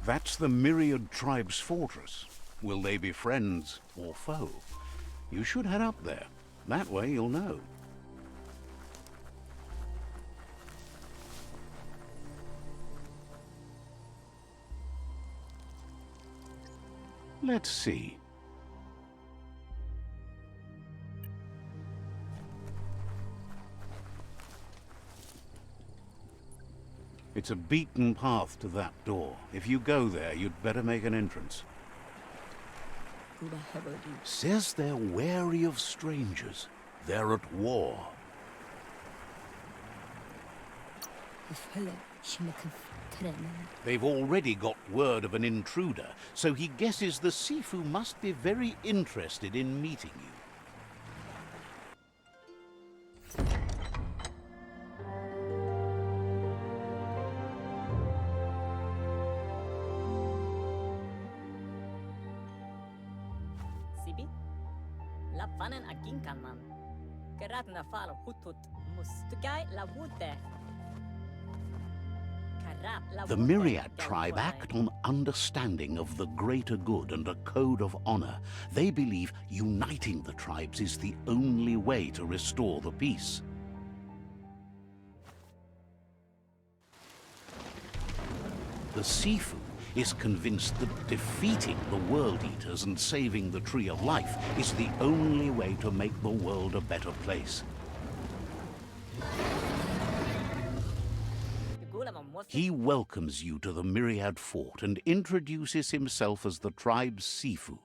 That's the Myriad Tribe's fortress. Will they be friends or foe? You should head up there. That way you'll know. Let's see. It's a beaten path to that door. If you go there, you'd better make an entrance. Says they're wary of strangers. They're at war. They've already got word of an intruder, so he guesses the Sifu must be very interested in meeting you. The Myriad tribe act on understanding of the greater good and a code of honor. They believe uniting the tribes is the only way to restore the peace. The Sifu is convinced that defeating the World Eaters and saving the Tree of Life is the only way to make the world a better place. He welcomes you to the Myriad Fort and introduces himself as the tribe's Sifu.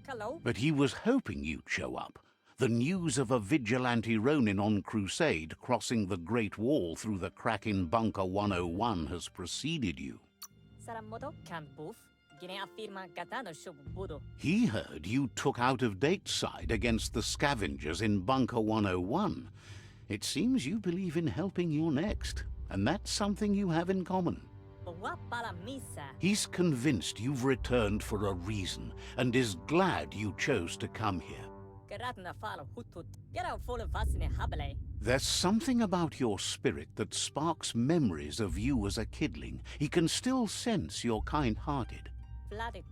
Hello? But he was hoping you'd show up. The news of a vigilante Ronin on crusade crossing the Great Wall through the crack in Bunker 101 has preceded you. He heard you took out-of-date side against the scavengers in Bunker 101. It seems you believe in helping your next, and that's something you have in common. He's convinced you've returned for a reason, and is glad you chose to come here. There's something about your spirit that sparks memories of you as a kidling. He can still sense you're kind-hearted. The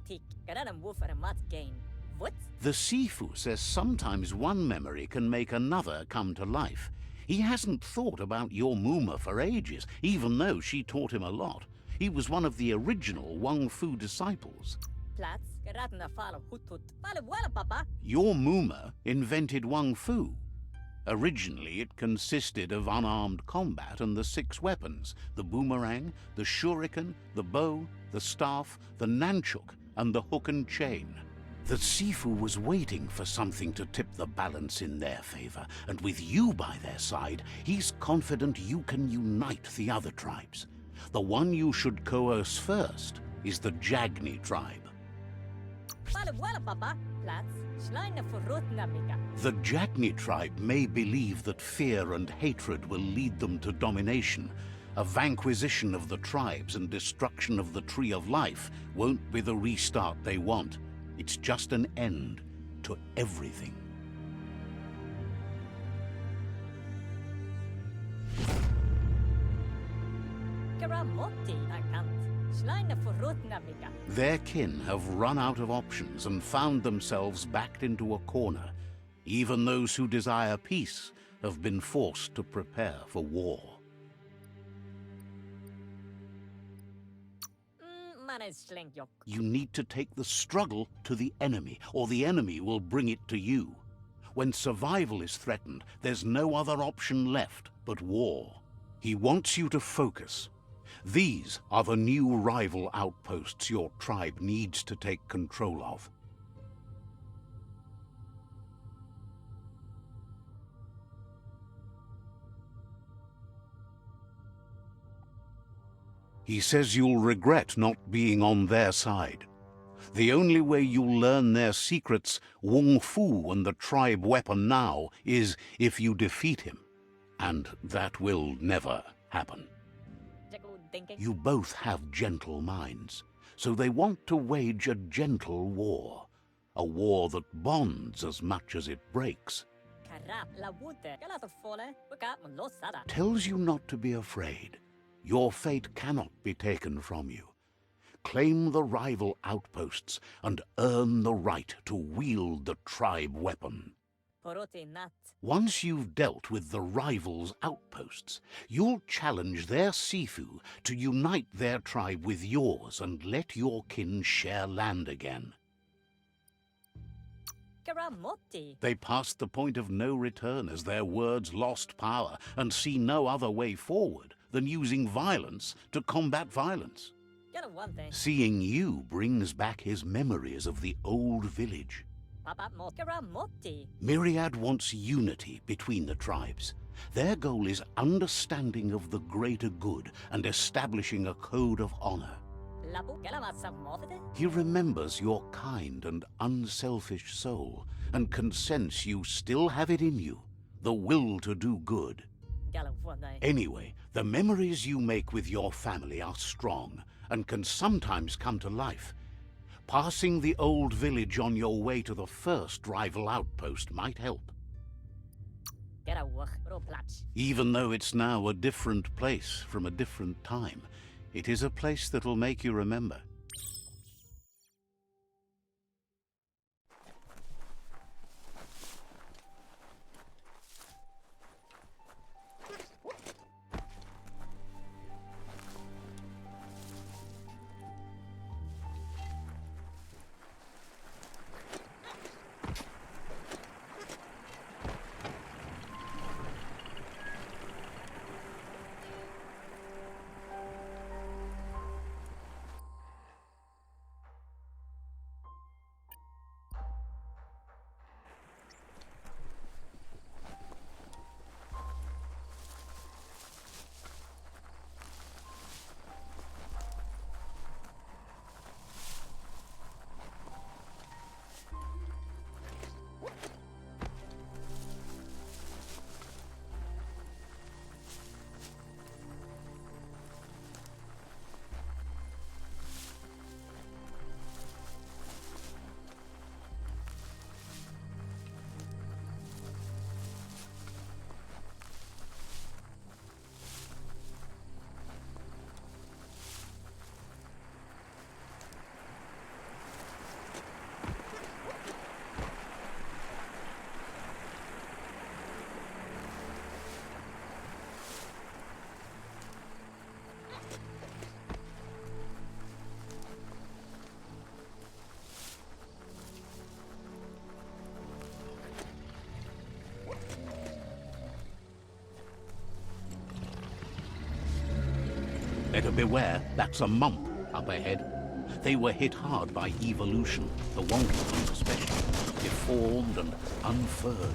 Sifu says sometimes one memory can make another come to life. He hasn't thought about your Muma for ages, even though she taught him a lot. He was one of the original Wung-Fu disciples. Your Muma invented Wung-Fu. Originally, it consisted of unarmed combat and the 6 weapons: the boomerang, the shuriken, the bow, the staff, the nunchuk, and the hook and chain. The Sifu was waiting for something to tip the balance in their favor, and with you by their side, he's confident you can unite the other tribes. The one you should coerce first is the Jagni tribe. The Jagni tribe may believe that fear and hatred will lead them to domination. A vanquisition of the tribes and destruction of the Tree of Life won't be the restart they want. It's just an end to everything. Their kin have run out of options and found themselves backed into a corner. Even those who desire peace have been forced to prepare for war. You need to take the struggle to the enemy, or the enemy will bring it to you. When survival is threatened, there's no other option left but war. He wants you to focus. These are the new rival outposts your tribe needs to take control of. He says you'll regret not being on their side. The only way you'll learn their secrets, Wung-Fu and the tribe weapon now, is if you defeat him. And that will never happen. You both have gentle minds, so they want to wage a gentle war. A war that bonds as much as it breaks. Tells you not to be afraid. Your fate cannot be taken from you. claim the rival outposts and earn the right to wield the tribe weapon. Once you've dealt with the rival's outposts, you'll challenge their Sifu to unite their tribe with yours and let your kin share land again. They passed the point of no return as their words lost power and see no other way forward than using violence to combat violence. Seeing you brings back his memories of the old village. Myriad wants unity between the tribes. Their goal is understanding of the greater good and establishing a code of honor. He remembers your kind and unselfish soul and can sense you still have it in you, the will to do good. Anyway, the memories you make with your family are strong and can sometimes come to life. Passing the old village on your way to the first rival outpost might help. Even though it's now a different place from a different time, it is a place that'll make you remember. Better beware, that's a mump up ahead. They were hit hard by evolution, the Wung-Fu especially, deformed and unfurred.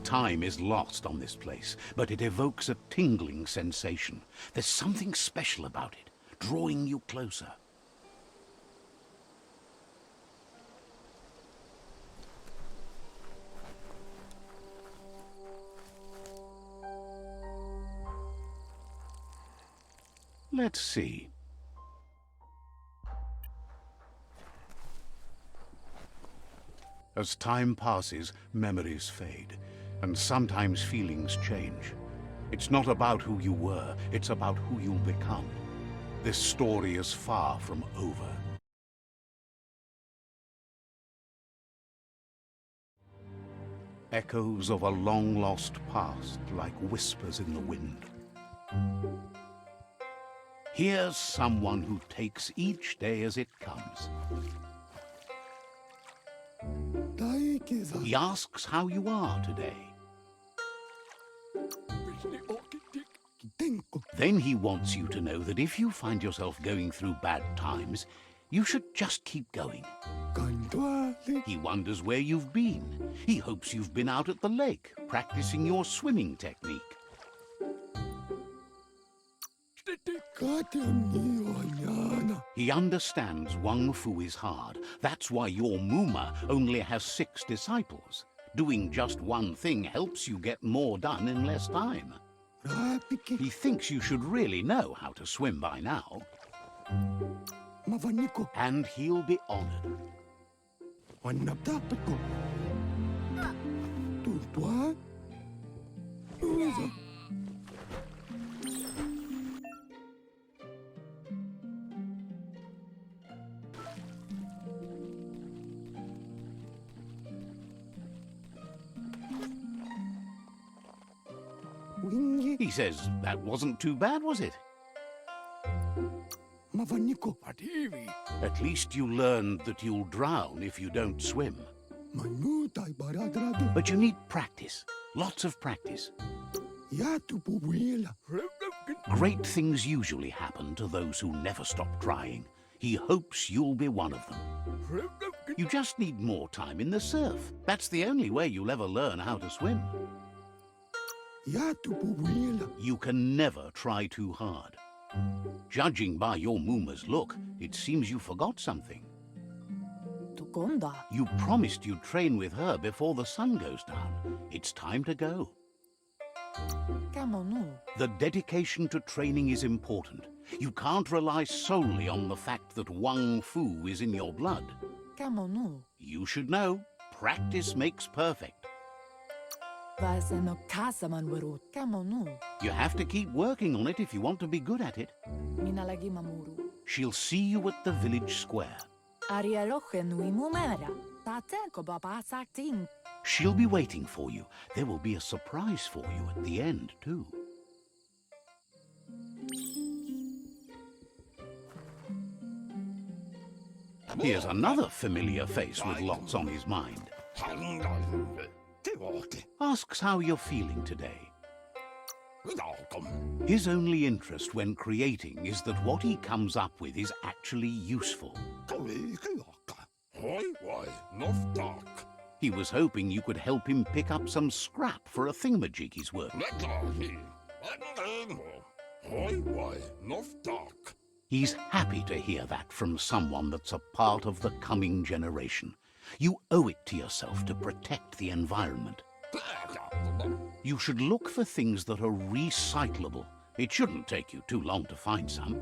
Time is lost on this place, but it evokes a tingling sensation. There's something special about it, drawing you closer. Let's see. As time passes, memories fade, and sometimes feelings change. It's not about who you were, it's about who you'll become. This story is far from over. Echoes of a long-lost past, like whispers in the wind. Here's someone who takes each day as it comes. He asks how you are today. Then he wants you to know that if you find yourself going through bad times, you should just keep going. He wonders where you've been. He hopes you've been out at the lake, practicing your swimming technique. He understands Wung-Fu is hard. That's why your Muma only has 6 disciples. Doing just one thing helps you get more done in less time. He thinks you should really know how to swim by now. And he'll be honored. He says, that wasn't too bad, was it? At least you learned that you'll drown if you don't swim. But you need practice, lots of practice. Great things usually happen to those who never stop trying. He hopes you'll be one of them. You just need more time in the surf. That's the only way you'll ever learn how to swim. You can never try too hard. Judging by your Muma's look, it seems you forgot something. You promised you'd train with her before the sun goes down. It's time to go. The dedication to training is important. You can't rely solely on the fact that Wung-Fu is in your blood. You should know, practice makes perfect. You have to keep working on it if you want to be good at it. She'll see you at the village square. She'll be waiting for you. There will be a surprise for you at the end, too. Here's another familiar face with lots on his mind. Asks how you're feeling today. His only interest when creating is that what he comes up with is actually useful. He was hoping you could help him pick up some scrap for a thingamajig he's working. He's happy to hear that from someone that's a part of the coming generation. You owe it to yourself to protect the environment. You should look for things that are recyclable. It shouldn't take you too long to find some.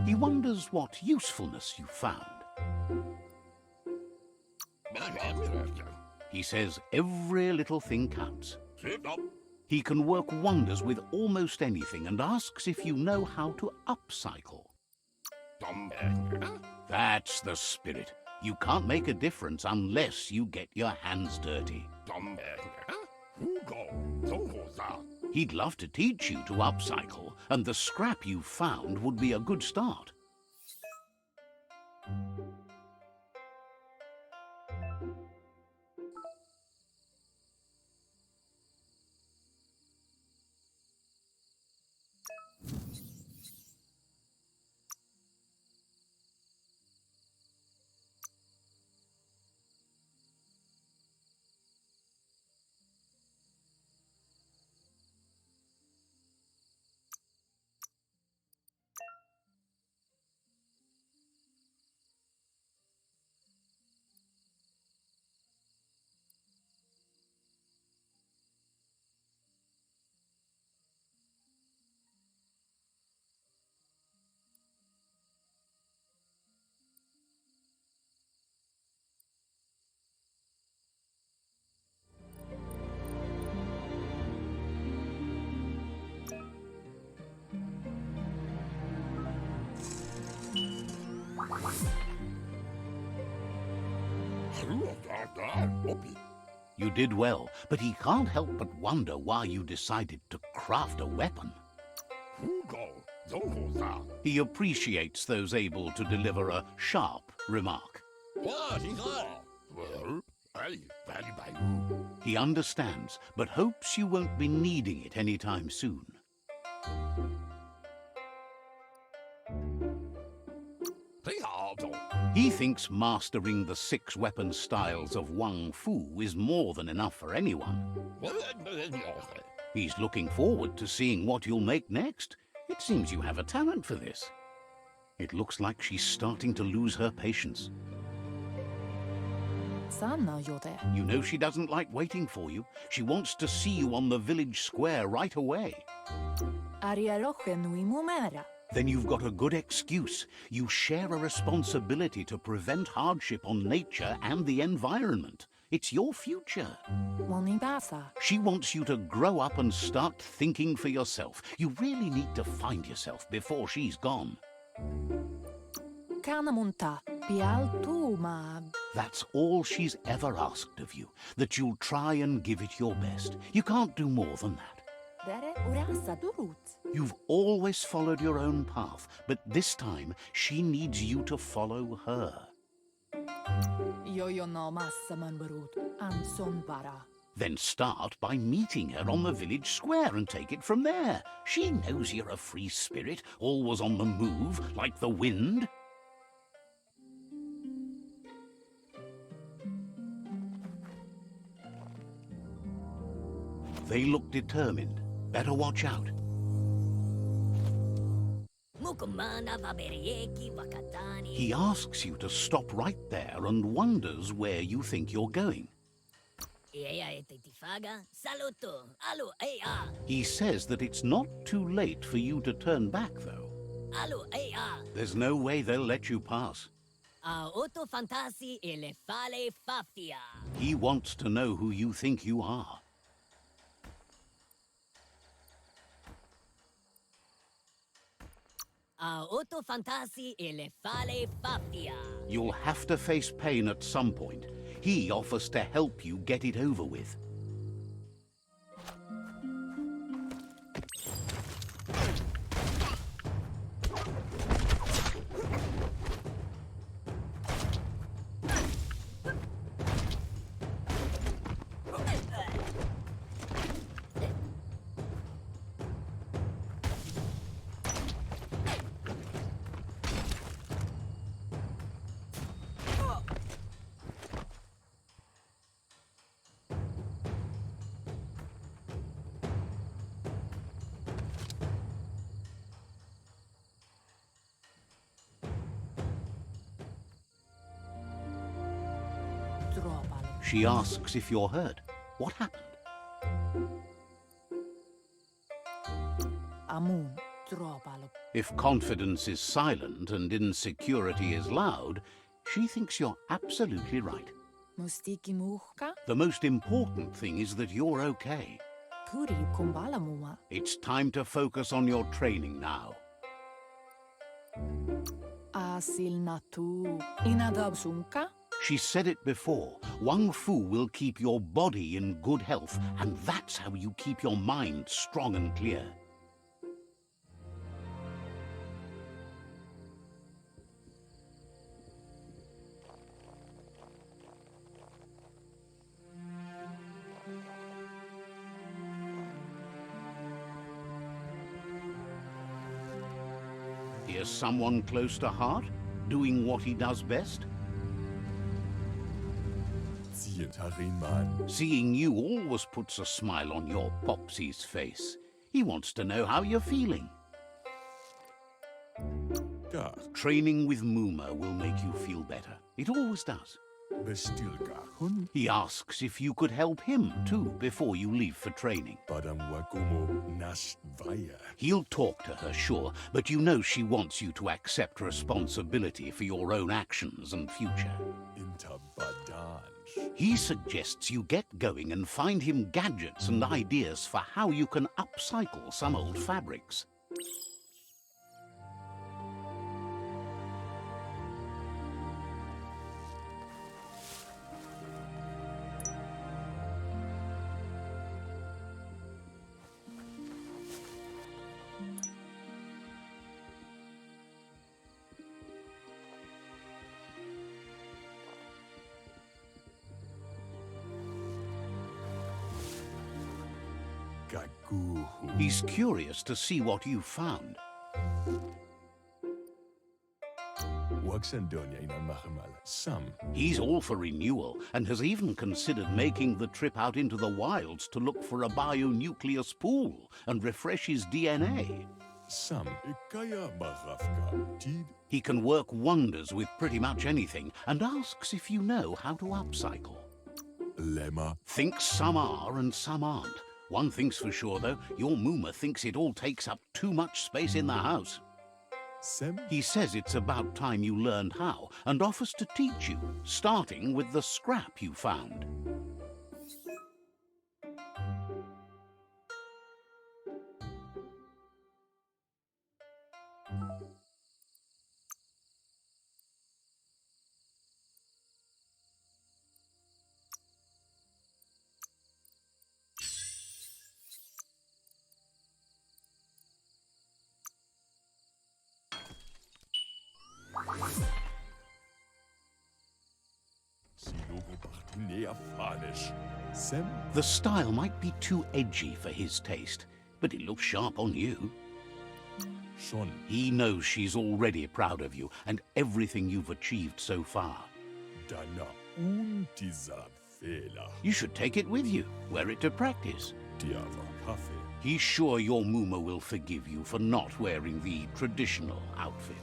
He wonders what usefulness you found. He says every little thing counts. He can work wonders with almost anything and asks if you know how to upcycle. That's the spirit. You can't make a difference unless you get your hands dirty. He'd love to teach you to upcycle, and the scrap you found would be a good start. You did well, but he can't help but wonder why you decided to craft a weapon. He appreciates those able to deliver a sharp remark. He understands, but hopes you won't be needing it anytime soon. He thinks mastering the 6 weapon styles of Wung-Fu is more than enough for anyone. He's looking forward to seeing what you'll make next. It seems you have a talent for this. It looks like she's starting to lose her patience. You know she doesn't like waiting for you. She wants to see you on the village square right away. Then you've got a good excuse. You share a responsibility to prevent hardship on nature and the environment. It's your future. She wants you to grow up and start thinking for yourself. You really need to find yourself before she's gone. That's all she's ever asked of you, that you'll try and give it your best. You can't do more than that. You've always followed your own path, but this time she needs you to follow her. Then start by meeting her on the village square and take it from there. She knows you're a free spirit, always on the move, like the wind. They look determined. Better watch out. He asks you to stop right there and wonders where you think you're going. He says that it's not too late for you to turn back, though. There's no way they'll let you pass. He wants to know who you think you are. You'll have to face pain at some point. He offers to help you get it over with. She asks if you're hurt. What happened? If confidence is silent and insecurity is loud, she thinks you're absolutely right. The most important thing is that you're okay. It's time to focus on your training now. She said it before. Wung-Fu will keep your body in good health, and that's how you keep your mind strong and clear. Here's someone close to heart, doing what he does best. Seeing you always puts a smile on your Popsy's face. He wants to know how you're feeling. Training with Muma will make you feel better. It always does. He asks if you could help him, too, before you leave for training. He'll talk to her, sure, but you know she wants you to accept responsibility for your own actions and future. He suggests you get going and find him gadgets and ideas for how you can upcycle some old fabrics. He's curious to see what you've found. He's all for renewal and has even considered making the trip out into the wilds to look for a bionucleus pool and refresh his DNA. He can work wonders with pretty much anything and asks if you know how to upcycle. Thinks some are and some aren't. One thing's for sure, though, your Muma thinks it all takes up too much space in the house. He says it's about time you learned how, and offers to teach you, starting with the scrap you found. The style might be too edgy for his taste, but it looks sharp on you. He knows she's already proud of you and everything you've achieved so far. You should take it with you, wear it to practice. He's sure your Muma will forgive you for not wearing the traditional outfit.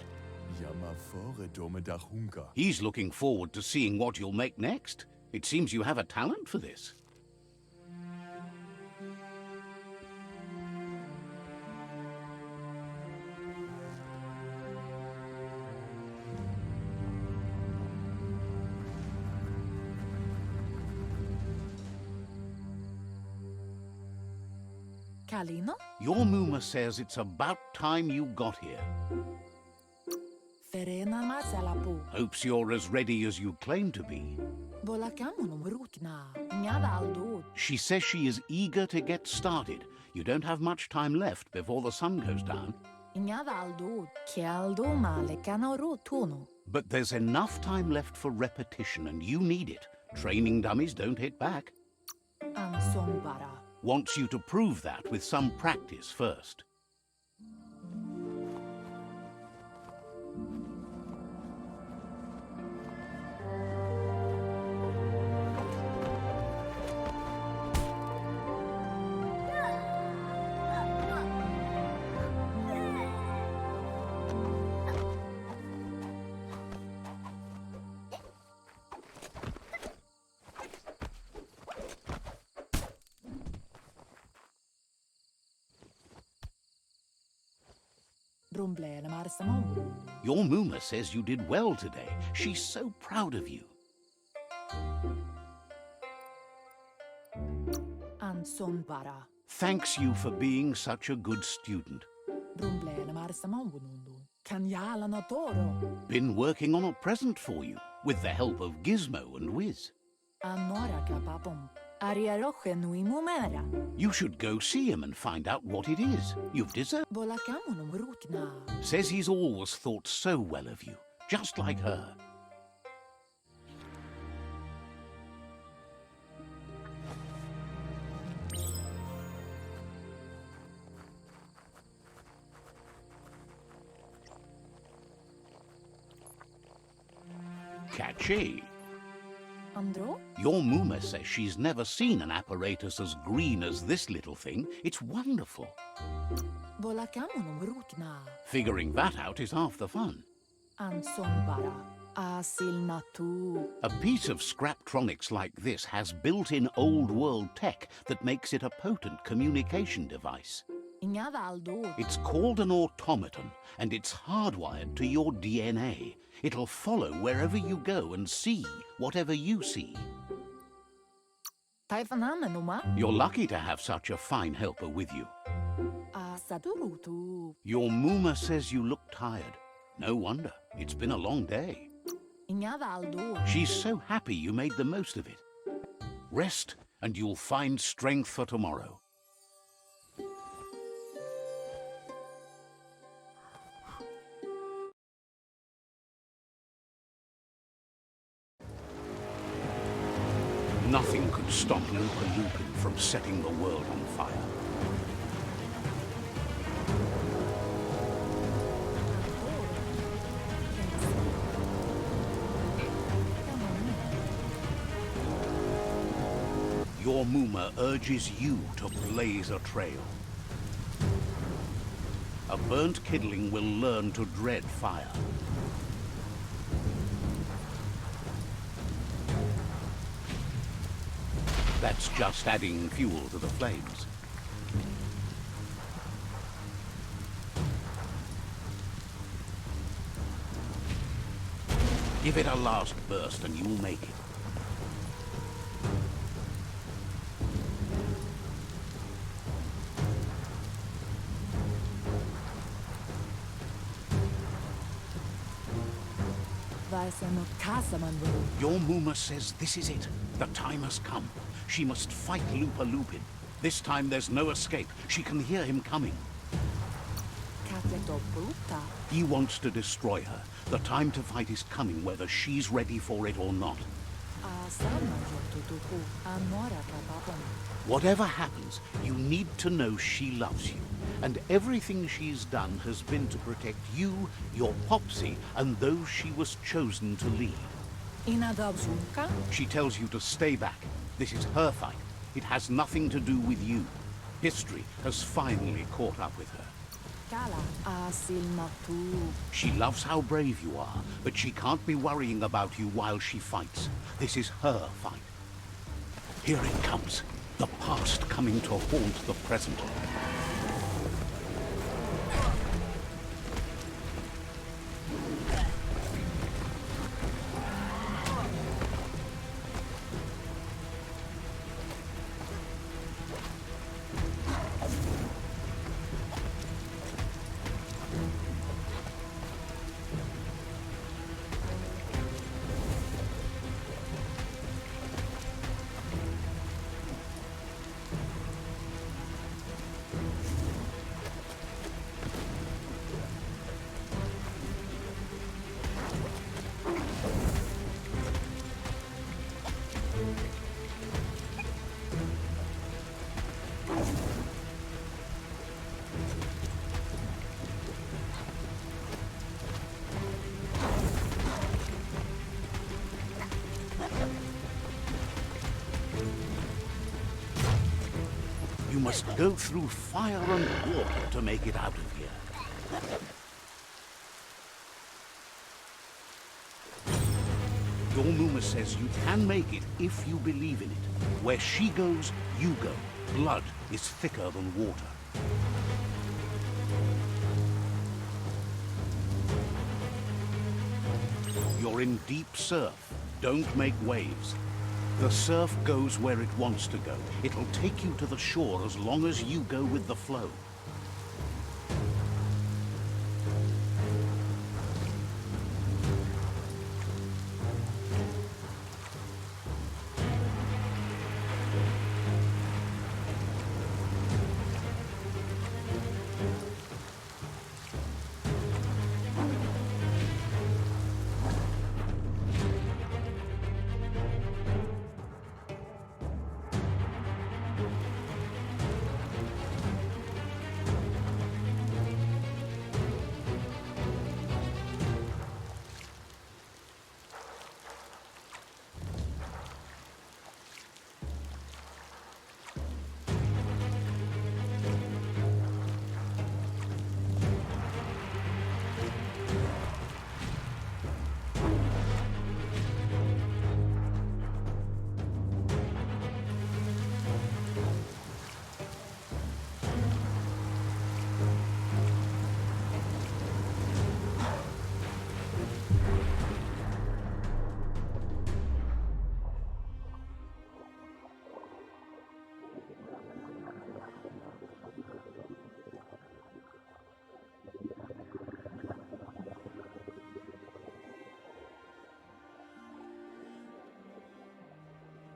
He's looking forward to seeing what you'll make next. It seems you have a talent for this. Kalino? Your Muma says it's about time you got here. Hopes you're as ready as you claim to be. She says she is eager to get started. You don't have much time left before the sun goes down. But there's enough time left for repetition, and you need it. Training dummies don't hit back. Wants you to prove that with some practice first. Your Muma says you did well today. She's so proud of you. Thanks you for being such a good student. Been working on a present for you. with the help of Gizmo and Wiz. You should go see him and find out what it is. You've deserved. Says he's always thought so well of you, just like her. Catchy. Andro? Your Muma says she's never seen an apparatus as green as this little thing. It's wonderful. Figuring that out is half the fun. A piece of Scraptronics like this has built-in old-world tech that makes it a potent communication device. It's called an automaton, and it's hardwired to your DNA. It'll follow wherever you go and see whatever you see. You're lucky to have such a fine helper with you. Your Muma says you look tired. No wonder. It's been a long day. She's so happy you made the most of it. Rest, and you'll find strength for tomorrow. Nothing could stop Lupin from setting the world on fire. Your Muma urges you to blaze a trail. A burnt kidling will learn to dread fire. That's just adding fuel to the flames. Give it a last burst and you'll make it. Your Muma says this is it. The time has come. She must fight Lupin. This time there's no escape. She can hear him coming. He wants to destroy her. The time to fight is coming, whether she's ready for it or not. Whatever happens, you need to know she loves you. And everything she's done has been to protect you, your Popsy, and those she was chosen to lead. She tells you to stay back. This is her fight. It has nothing to do with you. History has finally caught up with her. She loves how brave you are, but she can't be worrying about you while she fights. This is her fight. Here it comes. The past coming to haunt the present. You must go through fire and water to make it out of here. Your Muma says you can make it if you believe in it. Where she goes, you go. Blood is thicker than water. You're in deep surf. Don't make waves. The surf goes where it wants to go. It'll take you to the shore as long as you go with the flow.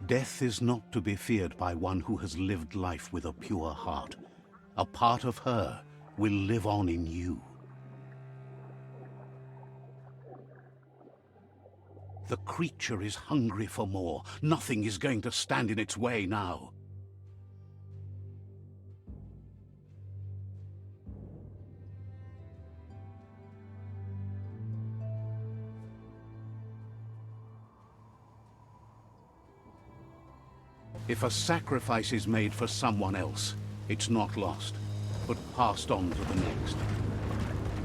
Death is not to be feared by one who has lived life with a pure heart. A part of her will live on in you. The creature is hungry for more. Nothing is going to stand in its way now. If a sacrifice is made for someone else, it's not lost, but passed on to the next.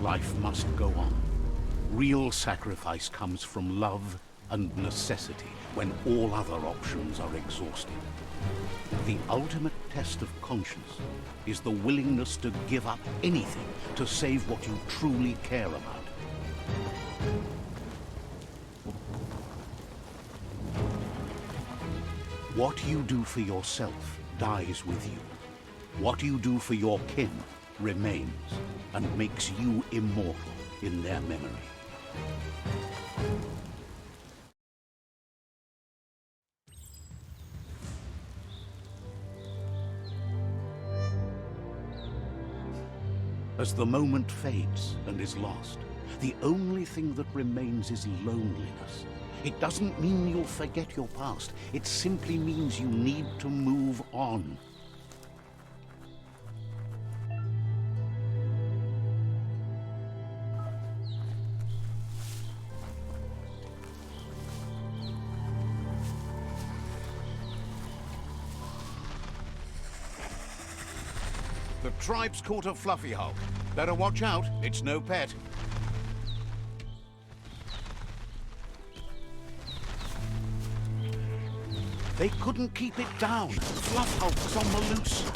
Life must go on. Real sacrifice comes from love and necessity when all other options are exhausted. The ultimate test of conscience is the willingness to give up anything to save what you truly care about. What you do for yourself dies with you. What you do for your kin remains and makes you immortal in their memory. As the moment fades and is lost, the only thing that remains is loneliness. It doesn't mean you'll forget your past. It simply means you need to move on. The tribe's caught a fluffy hulk. Better watch out, it's no pet. They couldn't keep it down. Fluff hulk's on the loose.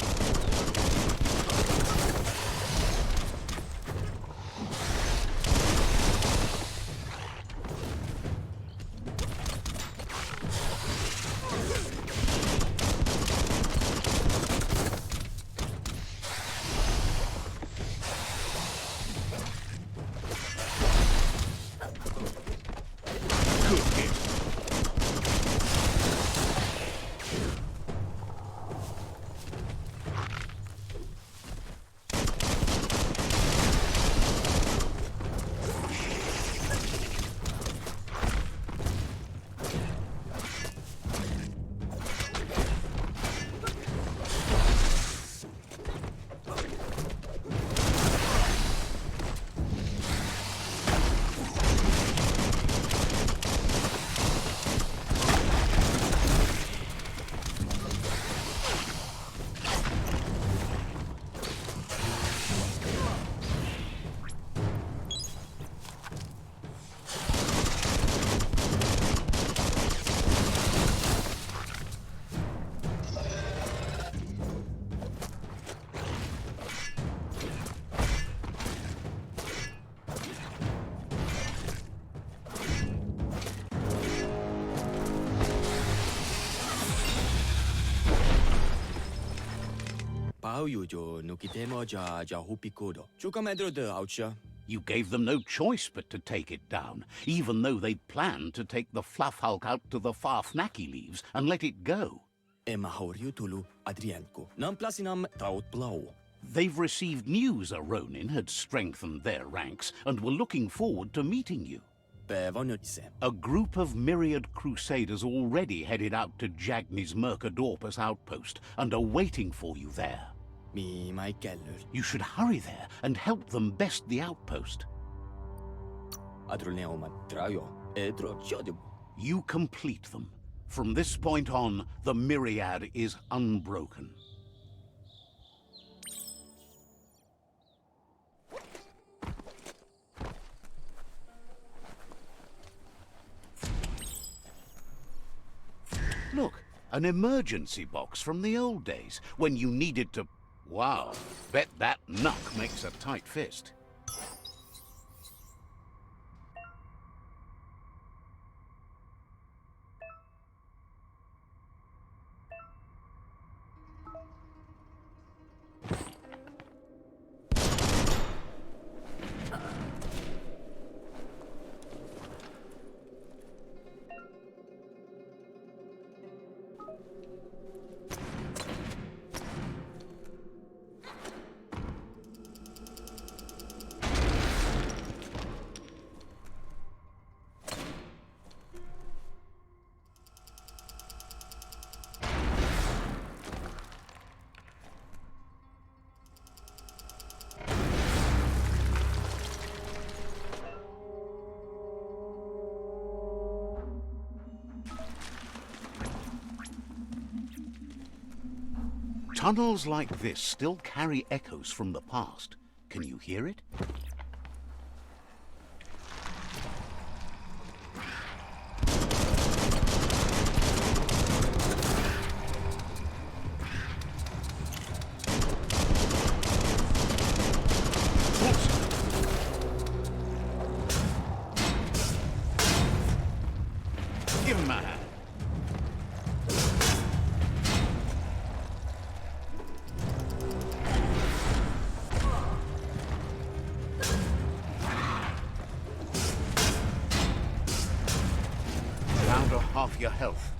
You gave them no choice but to take it down, even though they'd planned to take the Fluff Hulk out to the far Fnacky Leaves and let it go. They've received news a Ronin had strengthened their ranks and were looking forward to meeting you. A group of myriad crusaders already headed out to Jagni's Mercadorpus outpost and are waiting for you there. You should hurry there and help them best the outpost. You complete them. From this point on, the Myriad is unbroken. Look, an emergency box from the old days, when you needed to... Wow, bet that knuck makes a tight fist. Tunnels like this still carry echoes from the past. Can you hear it? Give him a hand. Down to half your health.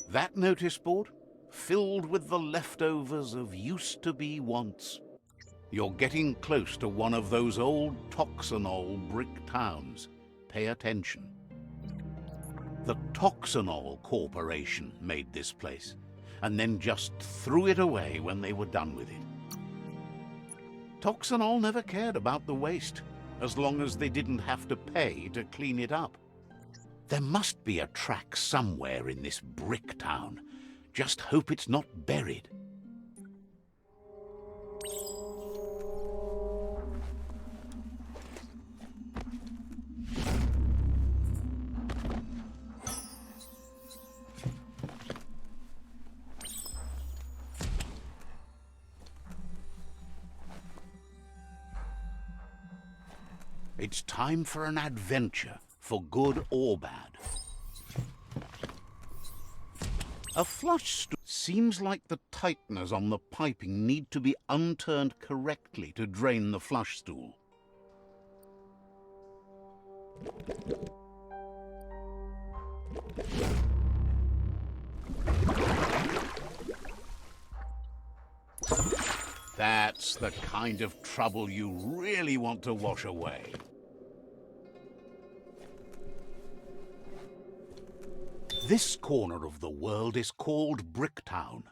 That notice board, filled with the leftovers of used-to-be wants. You're getting close to one of those old Toxanol brick towns. Pay attention. The Toxanol Corporation made this place, and then just threw it away when they were done with it. Toxanol never cared about the waste, as long as they didn't have to pay to clean it up. There must be a track somewhere in this brick town. Just hope it's not buried. It's time for an adventure, for good or bad. A flush stool. Seems like the tighteners on the piping need to be unturned correctly to drain the flush stool. That's the kind of trouble you really want to wash away. This corner of the world is called Bricktown.